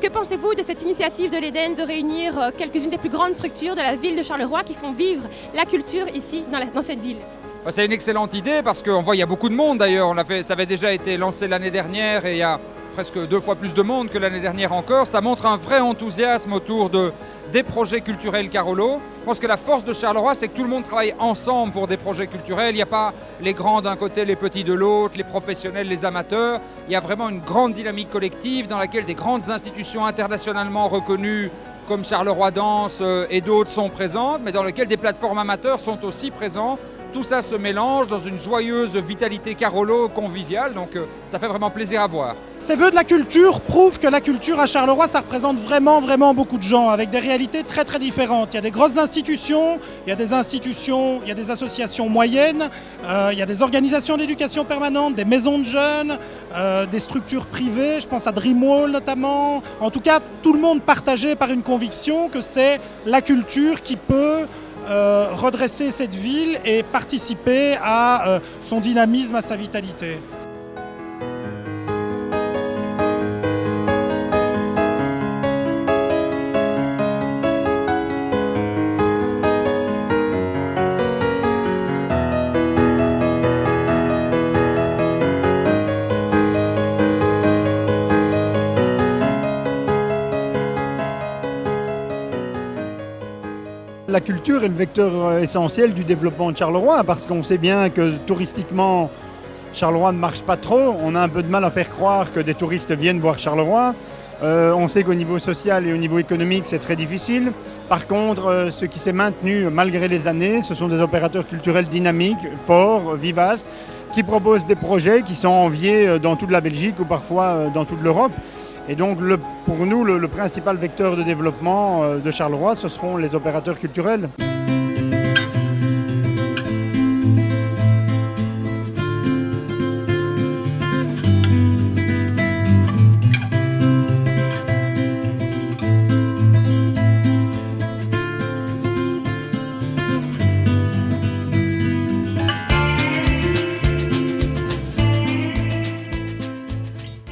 Que pensez-vous de cette initiative de l'Éden de réunir quelques-unes des plus grandes structures de la ville de Charleroi qui font vivre la culture ici, dans cette ville? C'est une excellente idée parce qu'on voit qu'il y a beaucoup de monde d'ailleurs. Ça avait déjà été lancé l'année dernière et il y a presque 2 fois plus de monde que l'année dernière encore. Ça montre un vrai enthousiasme autour des projets culturels Carolo. Je pense que la force de Charleroi, c'est que tout le monde travaille ensemble pour des projets culturels. Il n'y a pas les grands d'un côté, les petits de l'autre, les professionnels, les amateurs. Il y a vraiment une grande dynamique collective dans laquelle des grandes institutions internationalement reconnues comme Charleroi Danse et d'autres sont présentes, mais dans lequel des plateformes amateurs sont aussi présentes. Tout ça se mélange dans une joyeuse vitalité Carolo conviviale, donc ça fait vraiment plaisir à voir. Ces vœux de la culture prouvent que la culture à Charleroi, ça représente vraiment beaucoup de gens, avec des réalités très différentes. Il y a des grosses institutions, il y a des associations moyennes, il y a des organisations d'éducation permanente, des maisons de jeunes, des structures privées, je pense à Dreamwall notamment. En tout cas, tout le monde partagé par une conviction que c'est la culture qui peut redresser cette ville et participer à son dynamisme, à sa vitalité. La culture est le vecteur essentiel du développement de Charleroi parce qu'on sait bien que touristiquement, Charleroi ne marche pas trop. On a un peu de mal à faire croire que des touristes viennent voir Charleroi. On sait qu'au niveau social et au niveau économique, c'est très difficile. Par contre, ce qui s'est maintenu malgré les années, ce sont des opérateurs culturels dynamiques, forts, vivaces, qui proposent des projets qui sont enviés dans toute la Belgique ou parfois dans toute l'Europe. Et donc, pour nous, le principal vecteur de développement de Charleroi, ce seront les opérateurs culturels.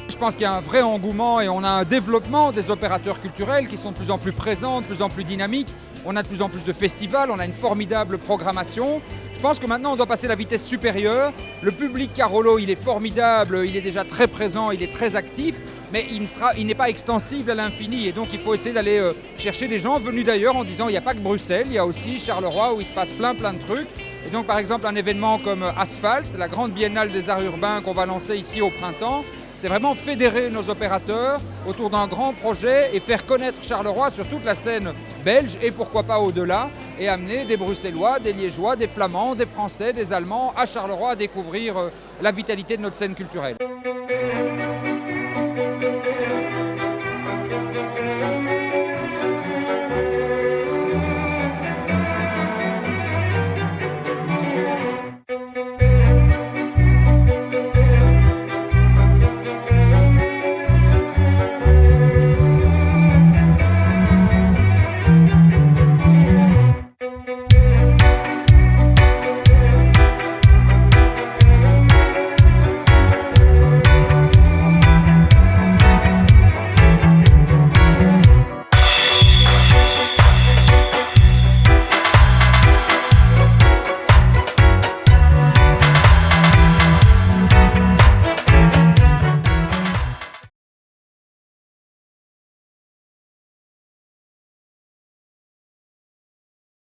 Je pense qu'il y a un vrai engouement et on a un développement des opérateurs culturels qui sont de plus en plus présents, de plus en plus dynamiques. On a de plus en plus de festivals, on a une formidable programmation. Je pense que maintenant on doit passer la vitesse supérieure. Le public Carolo, il est formidable, il est déjà très présent, il est très actif, mais il n'est pas extensible à l'infini et donc il faut essayer d'aller chercher des gens venus d'ailleurs en disant il n'y a pas que Bruxelles, il y a aussi Charleroi où il se passe plein de trucs. Et donc par exemple un événement comme Asphalt, la grande biennale des arts urbains qu'on va lancer ici au printemps, c'est vraiment fédérer nos opérateurs autour d'un grand projet et faire connaître Charleroi sur toute la scène belge et pourquoi pas au-delà et amener des Bruxellois, des Liégeois, des Flamands, des Français, des Allemands à Charleroi à découvrir la vitalité de notre scène culturelle.